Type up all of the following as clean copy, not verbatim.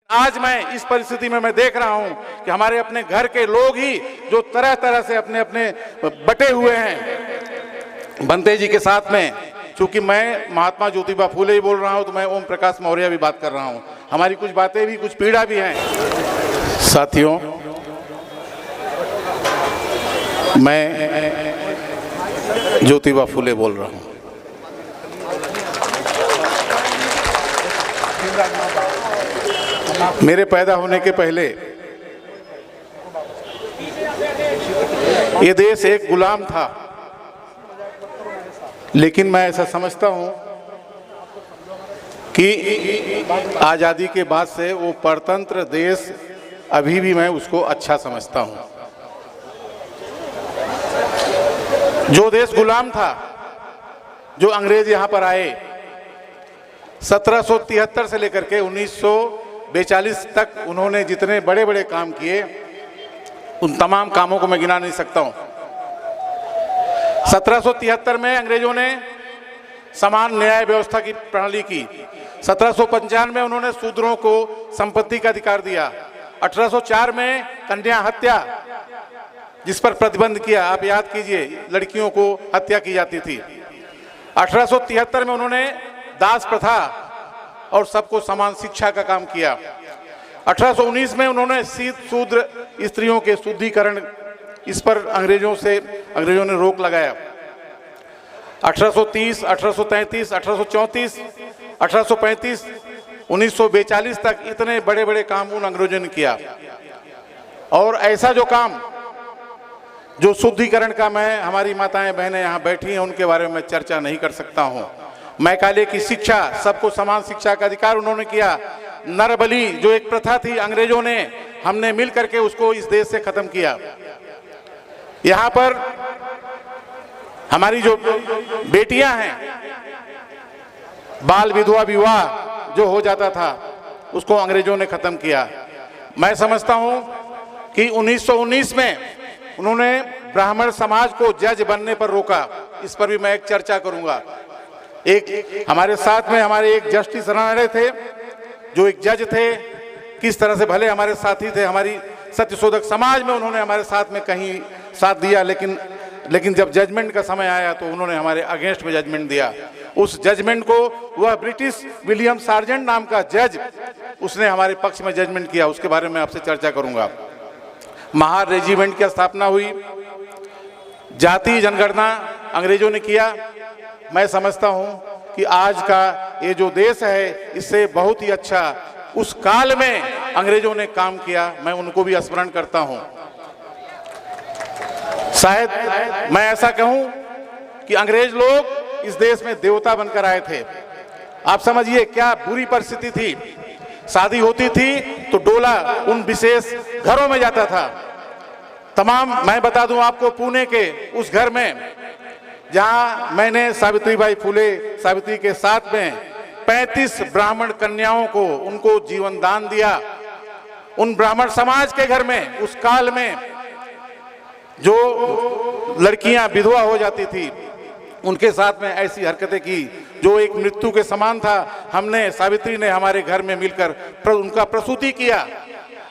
आज मैं इस परिस्थिति में मैं देख रहा हूं कि हमारे अपने घर के लोग ही जो तरह तरह से अपने अपने बटे हुए हैं बंते जी के साथ में। चूंकि मैं महात्मा ज्योतिबा फूले ही बोल रहा हूं तो मैं ओम प्रकाश मौर्य भी बात कर रहा हूं। हमारी कुछ बातें भी, कुछ पीड़ा भी हैं। साथियों, मैं ज्योतिबा फूले बोल रहा हूं। मेरे पैदा होने के पहले ये देश एक गुलाम था, लेकिन मैं ऐसा समझता हूं कि आज़ादी के बाद से वो परतंत्र देश अभी भी मैं उसको अच्छा समझता हूं। जो देश गुलाम था, जो अंग्रेज यहां पर आए 1773 से लेकर के 1942 तक उन्होंने जितने बड़े बड़े काम किए उन तमाम कामों को मैं गिना नहीं सकता हूं। 1773 में अंग्रेजों ने समान न्याय व्यवस्था की प्रणाली की। 1795 में उन्होंने शूद्रों को संपत्ति का अधिकार दिया। 1804 में कन्या हत्या जिस पर प्रतिबंध किया, आप याद कीजिए, लड़कियों को हत्या की जाती थी। 1873 में उन्होंने दास प्रथा और सबको समान शिक्षा का काम किया। 1819 में उन्होंने शूद्र स्त्रियों के शुद्धिकरण, इस पर अंग्रेजों ने रोक लगाया। 1830, 1833, 1834, 1835, 1942 तक इतने बड़े बड़े काम उन अंग्रेजों ने किया। और ऐसा जो काम जो शुद्धिकरण का, मैं, हमारी माताएं बहनें यहाँ बैठी हैं उनके बारे में चर्चा नहीं कर सकता हूँ। मैकाले की शिक्षा, सबको समान शिक्षा का अधिकार उन्होंने किया। नरबली जो एक प्रथा थी अंग्रेजों ने, हमने मिल करके उसको इस देश से खत्म किया। यहाँ पर हमारी जो बेटियां हैं, बाल विधवा विवाह जो हो जाता था उसको अंग्रेजों ने खत्म किया। मैं समझता हूं कि 1919 में उन्होंने ब्राह्मण समाज को जज बनने पर रोका। इस पर भी मैं एक चर्चा करूंगा। एक हमारे साथ में हमारे एक जस्टिस रानड़े थे, जो एक जज थे, किस तरह से भले हमारे साथी थे, हमारी सत्यशोधक समाज में उन्होंने हमारे साथ में कहीं साथ दिया, लेकिन जब जजमेंट का समय आया तो उन्होंने हमारे अगेंस्ट में जजमेंट दिया। उस जजमेंट को वह ब्रिटिश विलियम सार्जेंट नाम का जज, उसने हमारे पक्ष में जजमेंट किया। उसके बारे में आपसे चर्चा करूंगा। महार रेजिमेंट की स्थापना हुई। जाति जनगणना अंग्रेजों ने किया। मैं समझता हूं कि आज का ये जो देश है इससे बहुत ही अच्छा उस काल में अंग्रेजों ने काम किया। मैं उनको भी स्मरण करता हूं। शायद मैं ऐसा कहूं कि अंग्रेज लोग इस देश में देवता बनकर आए थे। आप समझिए क्या बुरी परिस्थिति थी। शादी होती थी तो डोला उन विशेष घरों में जाता था। तमाम, मैं बता दूं आपको, पुणे के उस घर में जहां मैंने सावित्रीबाई फूले सावित्री के साथ में 35 ब्राह्मण कन्याओं को उनको जीवन दान दिया। उन ब्राह्मण समाज के घर में उस काल में जो लड़कियां विधवा हो जाती थी उनके साथ में ऐसी हरकतें की जो एक मृत्यु के समान था। हमने, सावित्री ने हमारे घर में मिलकर उनका प्रसूति किया।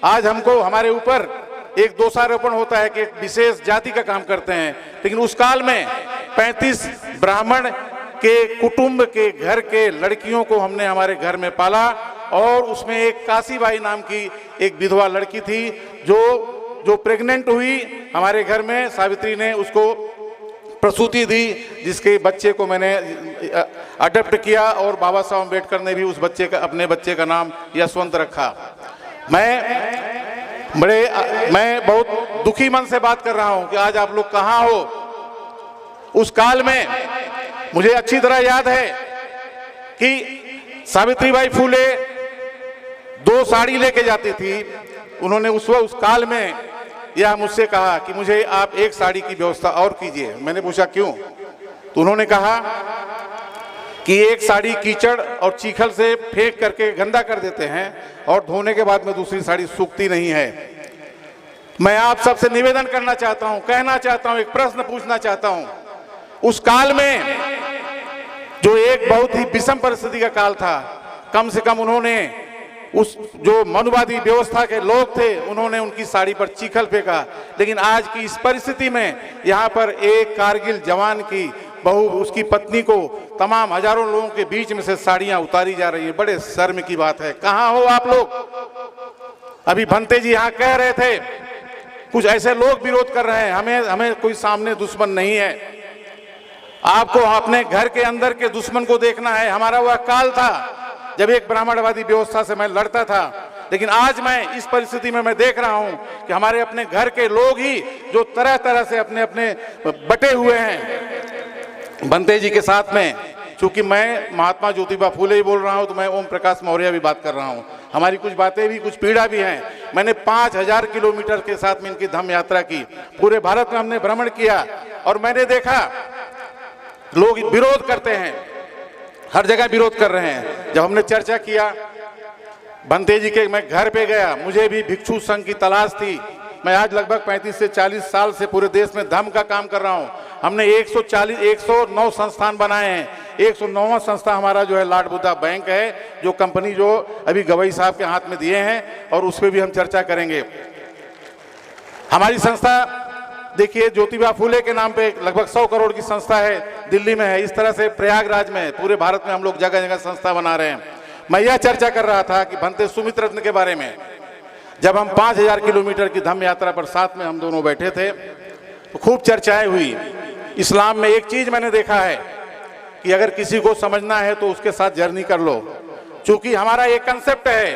आज हमको हमारे ऊपर एक दोषारोपण होता है कि एक विशेष जाति का काम करते हैं, लेकिन उस काल में 35 ब्राह्मण के कुटुंब के घर के लड़कियों को हमने हमारे घर में पाला। और उसमें एक काशीबाई नाम की एक विधवा लड़की थी जो प्रेग्नेंट हुई हमारे घर में। सावित्री ने उसको प्रसूति दी, जिसके बच्चे को मैंने अडॉप्ट किया और बाबा साहब अम्बेडकर ने भी उस बच्चे का, अपने बच्चे का नाम यशवंत रखा। मैं बहुत दुखी मन से बात कर रहा हूं कि आज आप लोग कहां हो। उस काल में मुझे अच्छी तरह याद है कि सावित्रीबाई फूले 2 साड़ी लेके जाती थी। उन्होंने उस काल में यह मुझसे कहा कि मुझे आप एक साड़ी की व्यवस्था और कीजिए। मैंने पूछा क्यों? तो उन्होंने कहा कि एक साड़ी कीचड़ और चीखल से फेंक करके गंदा कर देते हैं और धोने के बाद में दूसरी साड़ी सूखती नहीं है। मैं आप सबसे निवेदन करना चाहता हूं, कहना चाहता हूं, एक प्रश्न पूछना चाहता हूं। उस काल में जो एक बहुत ही विषम परिस्थिति का काल था, कम से कम उन्होंने उस जो मनुवादी व्यवस्था के लोग थे उन्होंने उनकी साड़ी पर चीखल फेंका। लेकिन आज की इस परिस्थिति में यहाँ पर एक कारगिल जवान की बहू, उसकी पत्नी को तमाम हजारों लोगों के बीच में से साड़ियां उतारी जा रही है। बड़े शर्म की बात है। कहाँ हो आप लोग? अभी भंते जी यहाँ कह रहे थे, कुछ ऐसे लोग विरोध कर रहे हैं। हमें कोई सामने दुश्मन नहीं है, आपको अपने घर के अंदर के दुश्मन को देखना है। हमारा वह काल था जब एक ब्राह्मणवादी व्यवस्था से मैं लड़ता था, लेकिन आज मैं इस परिस्थिति में मैं देख रहा हूं कि हमारे अपने घर के लोग ही जो तरह तरह से अपने अपने बटे हुए हैं भंते जी के साथ में। चूंकि मैं महात्मा ज्योतिबा फूले ही बोल रहा हूं तो मैं ओम प्रकाश मौर्य भी बात कर रहा हूं। हमारी कुछ बातें भी, कुछ पीड़ा भी हैं। मैंने 5000 किलोमीटर के साथ में इनकी धम्म यात्रा की, पूरे भारत में हमने भ्रमण किया और मैंने देखा लोग विरोध करते हैं, हर जगह विरोध कर रहे हैं। जब हमने चर्चा किया भंते जी के, मैं घर पे गया, मुझे भी भिक्षु संघ की तलाश थी। मैं आज लगभग 35 से 40 साल से पूरे देश में धम्म का काम कर रहा हूं। हमने 109 संस्थान बनाए हैं। 109वां संस्था हमारा जो है लॉर्ड बुद्धा बैंक है, जो कंपनी जो अभी गवई साहब के हाथ में दिए हैं, और उस पर भी हम चर्चा करेंगे। हमारी संस्था देखिए ज्योतिबा फूले के नाम पे लगभग 100 करोड़ की संस्था है, दिल्ली में है, इस तरह से प्रयागराज में, पूरे भारत में हम लोग जगह जगह संस्था बना रहे हैं। मैं यह चर्चा कर रहा था कि भंते सुमित रत्न के बारे में। जब हम 5000 किलोमीटर की धम्म यात्रा पर साथ में हम दोनों बैठे थे तो खूब चर्चाएं हुई। इस्लाम में एक चीज मैंने देखा है कि अगर किसी को समझना है तो उसके साथ जर्नी कर लो। चूंकि हमारा एक कंसेप्ट है,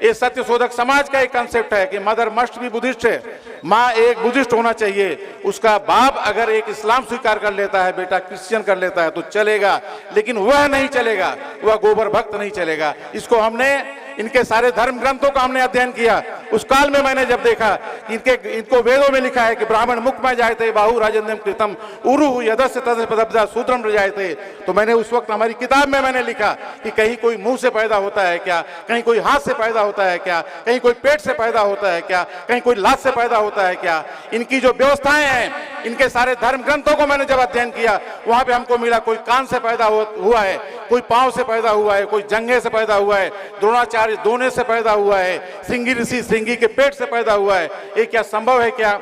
ये सत्य शोधक समाज का एक कंसेप्ट है कि मदर मस्ट बी बुद्धिस्ट है, माँ एक बुद्धिस्ट होना चाहिए। उसका बाप अगर एक इस्लाम स्वीकार कर लेता है, बेटा क्रिश्चियन कर लेता है तो चलेगा, लेकिन वह नहीं चलेगा, वह गोबर भक्त नहीं चलेगा। इसको हमने इनके सारे धर्म ग्रंथों का हमने अध्ययन किया। उस काल में मैंने जब देखा इनको वेदों में लिखा है कि ब्राह्मण मुख में जायते बाहु राजन्यम कृतम उरु यदस्य तदस्य पदब्जा सूत्रम रजायते, तो मैंने उस वक्त हमारी किताब में मैंने लिखा कि कहीं कोई मुंह से पैदा होता है क्या, कहीं कोई हाथ से पैदा होता है क्या, कहीं कोई पेट से पैदा होता है क्या, कहीं कोई लात से पैदा होता है क्या। इनकी जो व्यवस्थाएं हैं, इनके सारे धर्म ग्रंथों को मैंने जब अध्ययन किया, वहां पे हमको मिला कोई कान से पैदा हुआ है, कोई पांव से पैदा हुआ है, कोई जंघे से पैदा हुआ है, द्रोणाचार्य दोने से पैदा हुआ है, सिंगी ऋषि सिंगी के पेट से पैदा हुआ है। ये क्या संभव है क्या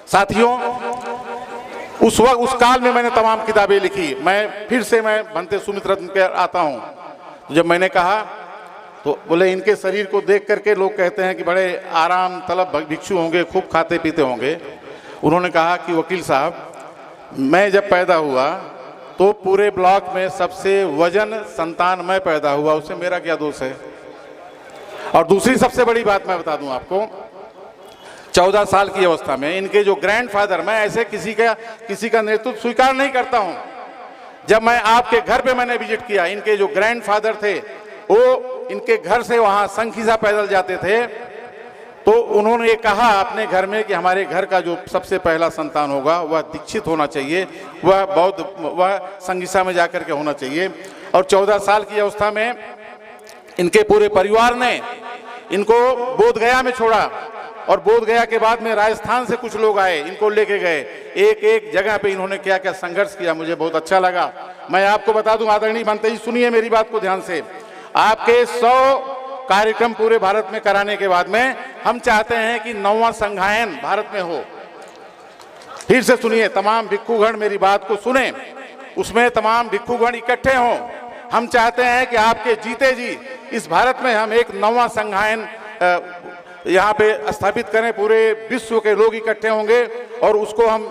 साथियों? उस वक्त उस काल में मैंने तमाम किताबें लिखी। मैं फिर से मैं भंते सुमित रत्न पे आता हूं। तो जब मैंने कहा तो बोले इनके शरीर को देख करके लोग कहते हैं कि बड़े आराम तलब भिक्षु होंगे, खूब खाते पीते होंगे। उन्होंने कहा कि वकील साहब, मैं जब पैदा हुआ तो पूरे ब्लॉक में सबसे वजन संतान मैं पैदा हुआ, उससे मेरा क्या दोष है? और दूसरी सबसे बड़ी बात मैं बता दूं आपको, 14 साल की अवस्था में इनके जो ग्रैंडफादर, मैं ऐसे किसी का नेतृत्व स्वीकार नहीं करता हूं। जब मैं आपके घर पे मैंने विजिट किया, इनके जो ग्रैंडफादर थे वो इनके घर से वहां संखीसा पैदल जाते थे, तो उन्होंने ये कहा अपने घर में कि हमारे घर का जो सबसे पहला संतान होगा वह दीक्षित होना चाहिए, वह बौद्ध, वह संगीसा में जाकर के होना चाहिए। और 14 साल की अवस्था में इनके पूरे परिवार ने इनको बोध गया में छोड़ा, और बोध गया के बाद में राजस्थान से कुछ लोग आए, इनको लेके गए। एक एक जगह पे इन्होंने क्या क्या संघर्ष किया, मुझे बहुत अच्छा लगा। मैं आपको बता दूं आदरणीय भंते जी, सुनिए मेरी बात को ध्यान से। आपके 100 कार्यक्रम पूरे भारत में कराने के बाद में हम चाहते हैं कि 9वां संघायन भारत में हो। फिर से सुनिए, तमाम भिक्षुगण मेरी बात को सुने, उसमें तमाम भिक्षुगण इकट्ठे हों। हम चाहते हैं कि आपके जीते जी इस भारत में हम एक 9वां संघायन यहाँ पे स्थापित करें। पूरे विश्व के लोग इकट्ठे होंगे और उसको हम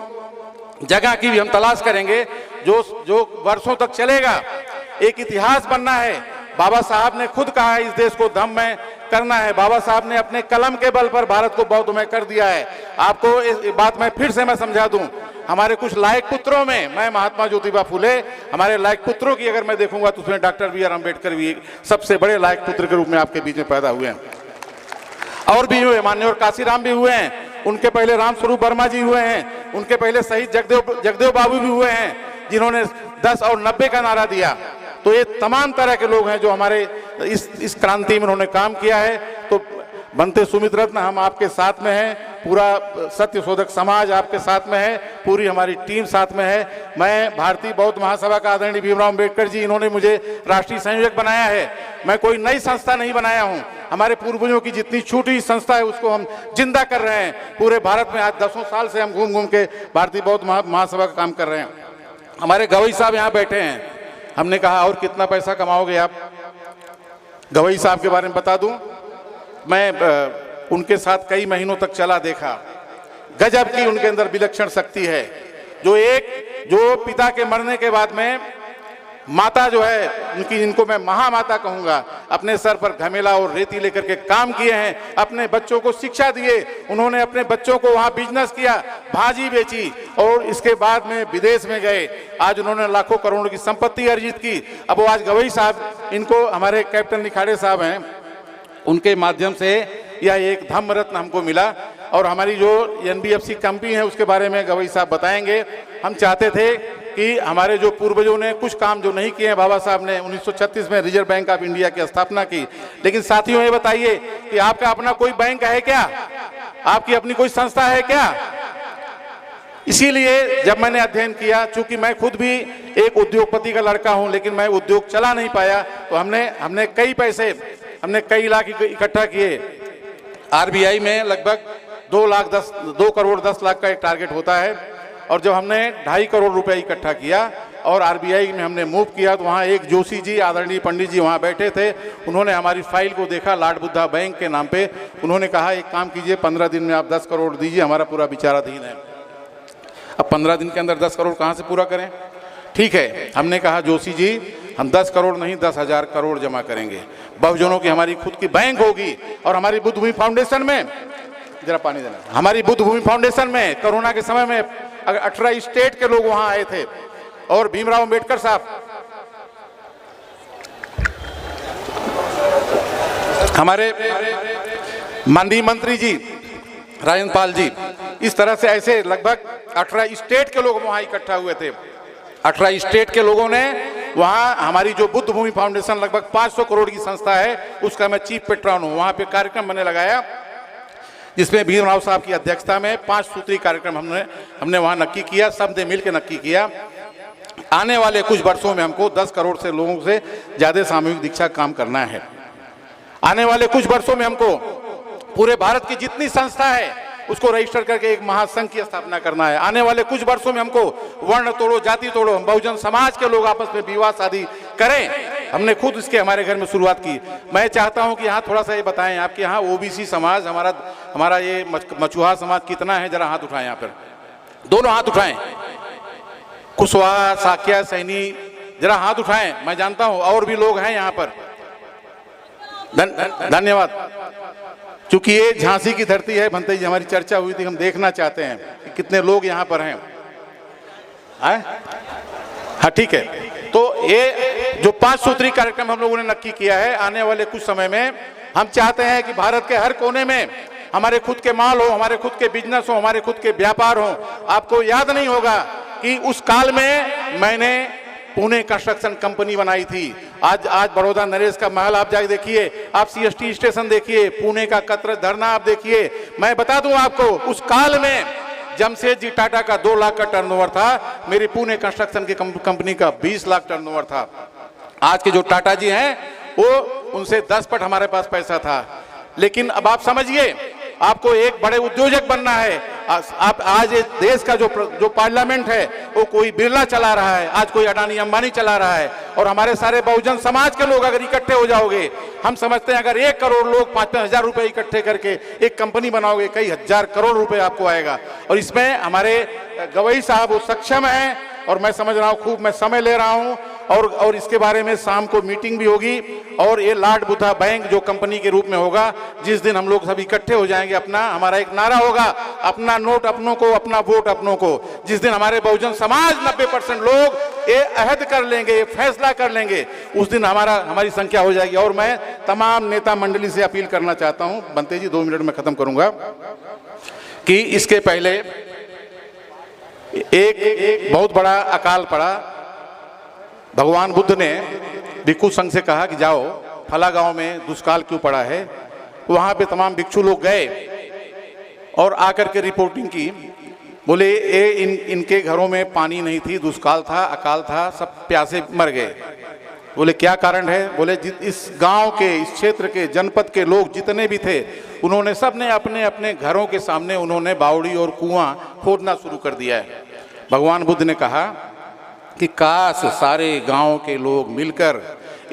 जगह की भी हम तलाश करेंगे जो वर्षों तक चलेगा। एक इतिहास बनना है। बाबा साहब ने खुद कहा है इस देश को धम्ममय करना है। बाबा साहब ने अपने कलम के बल पर भारत को बौद्धमय कर दिया है। आपको इस बात में फिर से मैं समझा दूं, हमारे कुछ लायक पुत्रों में, मैं महात्मा ज्योतिबा फूले, हमारे लायक पुत्रों की अगर मैं देखूंगा तो उसमें डॉक्टर बी आर अम्बेडकर भी सबसे बड़े लायक पुत्र के रूप में आपके बीच में पैदा हुए हैं। और भी हुए, माननीय काशीराम भी हुए हैं, उनके पहले रामस्वरूप वर्मा जी हुए हैं, उनके पहले शहीद जगदेव बाबू भी हुए हैं जिन्होंने 10 और 90 का नारा दिया। तो ये तमाम तरह के लोग हैं जो हमारे इस क्रांति में उन्होंने काम किया है। तो भंते सुमित रत्न, हम आपके साथ में हैं। पूरा सत्य शोधक समाज आपके साथ में है, पूरी हमारी टीम साथ में है। मैं भारतीय बौद्ध महासभा का आदरणीय भीमराव अम्बेडकर जी, इन्होंने मुझे राष्ट्रीय संयोजक बनाया है। मैं कोई नई संस्था नहीं बनाया हूं, हमारे पूर्वजों की जितनी छूटी संस्था है उसको हम जिंदा कर रहे हैं। पूरे भारत में आज 10 साल से हम घूम घूम के भारतीय बौद्ध महासभा का काम कर रहे हैं। हमारे गवई साहब यहाँ बैठे हैं। हमने कहा और कितना पैसा कमाओगे आप? गवई साहब के बारे में बता दूं, मैं उनके साथ कई महीनों तक चला देखा। गजब की उनके अंदर विलक्षण शक्ति है। जो पिता के मरने के बाद में माता जो है उनकी, इनको मैं महामाता कहूंगा, अपने सर पर घमेला और रेती लेकर के काम किए हैं, अपने बच्चों को शिक्षा दिए। उन्होंने अपने बच्चों को वहां बिजनेस किया, भाजी बेची और इसके बाद में विदेश में गए। आज उन्होंने लाखों करोड़ों की संपत्ति अर्जित की। अब वो आज गवई साहब, इनको हमारे कैप्टन निखाड़े साहब हैं, उनके माध्यम से यह एक धम्म रत्न हमको मिला। और हमारी जो NBFC कंपनी है उसके बारे में गवई साहब बताएंगे। हम चाहते थे कि हमारे जो पूर्वजों ने कुछ काम जो नहीं किए हैं, बाबा साहब ने 1936 में रिजर्व बैंक ऑफ इंडिया की स्थापना की। लेकिन साथियों ये बताइए कि आपका अपना कोई बैंक है क्या? आपकी अपनी कोई संस्था है क्या? इसीलिए जब मैंने अध्ययन किया, चूंकि मैं खुद भी एक उद्योगपति का लड़का हूं, लेकिन मैं उद्योग चला नहीं पाया, तो हमने कई पैसे, हमने कई लाख इकट्ठा किए। RBI में लगभग 2 करोड़ 10 लाख का एक टारगेट होता है। और जब हमने 2.5 करोड़ रुपए इकट्ठा किया और RBI में हमने मूव किया, तो वहाँ एक जोशी जी, आदरणीय पंडित जी वहाँ बैठे थे। उन्होंने हमारी फाइल को देखा, लॉर्ड बुद्धा बैंक के नाम पे। उन्होंने कहा एक काम कीजिए, 15 दिन में आप 10 करोड़ दीजिए, हमारा पूरा विचाराधीन है। अब 15 दिन के अंदर 10 करोड़ कहाँ से पूरा करें? ठीक है, हमने कहा जोशी जी हम 10 करोड़ नहीं 10,000 करोड़ जमा करेंगे। बहुजनों की हमारी खुद की बैंक होगी। और हमारी बुद्ध भूमि फाउंडेशन में, जरा पानी देना, हमारी बुद्ध भूमि फाउंडेशन में कोरोना के समय में 18 स्टेट के लोग वहां आए थे। और भीमराव अम्बेडकर साहब, हमारे माननीय मंत्री जी राजेंद्र पाल जी, इस तरह से ऐसे लगभग 18 स्टेट के लोग वहां इकट्ठा हुए थे। 18 स्टेट के लोगों ने वहां, हमारी जो बुद्ध भूमि फाउंडेशन लगभग 500 करोड़ की संस्था है, उसका मैं चीफ पेट्रॉन हूं। वहां पे कार्यक्रम मैंने लगाया जिसमें भीमराव साहब की अध्यक्षता में 5 सूत्री कार्यक्रम हमने वहां नक्की किया, सब ने मिलकर नक्की किया। आने वाले कुछ वर्षों में हमको 10 करोड़ से लोगों से ज्यादा सामूहिक दीक्षा काम करना है। आने वाले कुछ वर्षों में हमको पूरे भारत की जितनी संस्था है उसको रजिस्टर करके एक महासंघ की स्थापना करना है। आने वाले कुछ वर्षों में हमको वर्ण तोड़ो, जाति तोड़ो, हम बहुजन समाज के लोग आपस में विवाह शादी करें। हमने खुद इसके हमारे घर में शुरुआत की। मैं चाहता हूं कि यहाँ थोड़ा सा ये बताएं, आपके यहाँ OBC समाज, हमारा ये मछुआरा समाज कितना है? जरा हाथ उठाएं, यहाँ पर दोनों हाथ उठाएं। कुशवाहा, साक्या, सैनी, जरा हाथ उठाएं। मैं जानता हूं और भी लोग हैं यहाँ पर। धन्यवाद। चूंकि ये झांसी की धरती है, भंते जी हमारी चर्चा हुई थी, हम देखना चाहते हैं कि कितने लोग यहाँ पर हैं। हाँ ठीक है, तो ये जो 5 सूत्री कार्यक्रम हम लोगों ने नक्की किया है, आने वाले कुछ समय में हम चाहते हैं कि भारत के हर कोने में हमारे खुद के माल हो, हमारे खुद के बिजनेस हो, हमारे खुद के व्यापार हो। आपको याद नहीं होगा कि उस काल में मैंने पुणे कंस्ट्रक्शन कंपनी बनाई थी। आज बड़ौदा नरेश का महल आप जाके देखिए, आप CST स्टेशन देखिए, पुणे का कतर धरना आप देखिए। मैं बता दूं आपको, उस काल में जमशेद जी टाटा का 2 लाख का टर्नओवर था, मेरी पुणे कंस्ट्रक्शन की कंपनी का 20 लाख टर्नओवर था। आज के जो टाटा जी हैं वो उनसे 10 पट हमारे पास पैसा था। लेकिन अब आप समझिए, आपको एक बड़े उद्योजक बनना है। आप आज देश का जो पार्लियामेंट है वो कोई बिरला चला रहा है, आज कोई अडानी अंबानी चला रहा है। और हमारे सारे बहुजन समाज के लोग अगर इकट्ठे हो जाओगे, हम समझते हैं अगर 1 करोड़ लोग 5-5 हजार रुपए इकट्ठे करके एक कंपनी बनाओगे, कई हजार करोड़ रुपए आपको आएगा। और इसमें हमारे गवई साहब वो सक्षम है। और मैं समझ रहा हूँ, खूब मैं समय ले रहा हूँ और इसके बारे में शाम को मीटिंग भी होगी। और ये लॉर्ड बुद्धा बैंक जो कंपनी के रूप में होगा, जिस दिन हम लोग सब इकट्ठे हो जाएंगे, हमारा एक नारा होगा, अपना नोट अपनों को, अपना वोट अपनों को। जिस दिन हमारे बहुजन समाज 90% लोग ये अहद कर लेंगे, ये फैसला कर लेंगे, उस दिन हमारी संख्या हो जाएगी। और मैं तमाम नेता मंडली से अपील करना चाहता हूँ, बनते जी 2 मिनट में खत्म करूंगा, कि इसके पहले एक बहुत बड़ा अकाल पड़ा। भगवान बुद्ध ने भिक्षु संघ से कहा कि जाओ फला गांव में दुष्काल क्यों पड़ा है। वहां पे तमाम भिक्षु लोग गए और आकर के रिपोर्टिंग की। बोले इनके घरों में पानी नहीं थी, दुष्काल था, अकाल था, सब प्यासे मर गए। बोले क्या कारण है? बोले इस गांव के, इस क्षेत्र के, जनपद के लोग जितने भी थे, उन्होंने सब ने अपने अपने घरों के सामने उन्होंने बावड़ी और कुआं खोदना शुरू कर दिया है। भगवान बुद्ध ने कहा कि काश सारे गांव के लोग मिलकर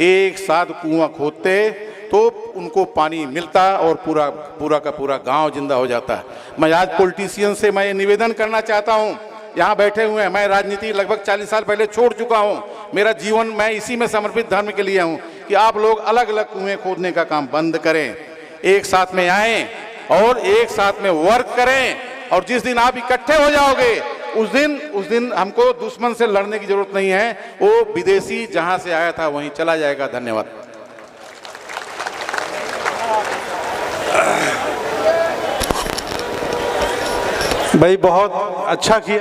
एक साथ कुआं खोदते तो उनको पानी मिलता और पूरा का पूरा गांव जिंदा हो जाता। मैं आज पॉलिटिशियन से मैं निवेदन करना चाहता हूं, यहाँ बैठे हुए हैं, मैं राजनीति लगभग 40 साल पहले छोड़ चुका हूं, मेरा जीवन मैं इसी में समर्पित धर्म के लिए हूं कि आप लोग अलग अलग कुएं खोदने का काम बंद करें, एक साथ में आएं और एक साथ में वर्क करें। और जिस दिन आप इकट्ठे हो जाओगे उस दिन हमको दुश्मन से लड़ने की जरूरत नहीं है, वो विदेशी जहां से आया था वहीं चला जाएगा। धन्यवाद। भाई बहुत अच्छा किया।